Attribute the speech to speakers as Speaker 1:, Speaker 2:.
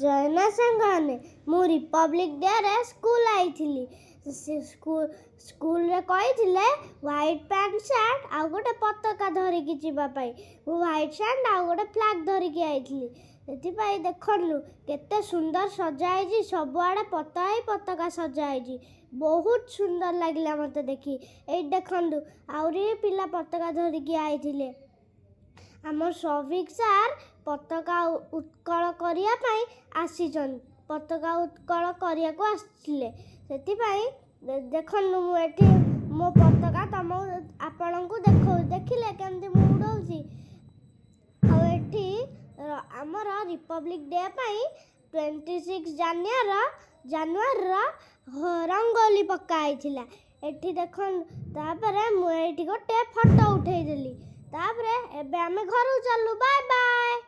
Speaker 1: जयना सांगने मु Republic day रे school आई school रे कही व्हाइट पैंट शर्ट आ गोटे पताका धरिकी जीवाई मु व्हाइट शर्ट आ गोटे फ्लैग धरिकी आई देखलु केते सुंदर सजाई सबुआड़े पताका सजाई बहुत सुंदर लगे मत देखी ये देखु आउरी पिला पताका धरिकी आई आम सौभिक सार पताका उत्कल करने आसीचन पताका उत्कल करने को आसले से देखु मुझे मो पताका तुम आपण को देखिले केमती मुड़ी आमर रिपब्लिक डे 26 जानुआरी रंगोली पकाई एठी देखन तापरे मुझे गोटे फोटो उठेदेली तापरे एबे आमे घर चलू बाय बाय।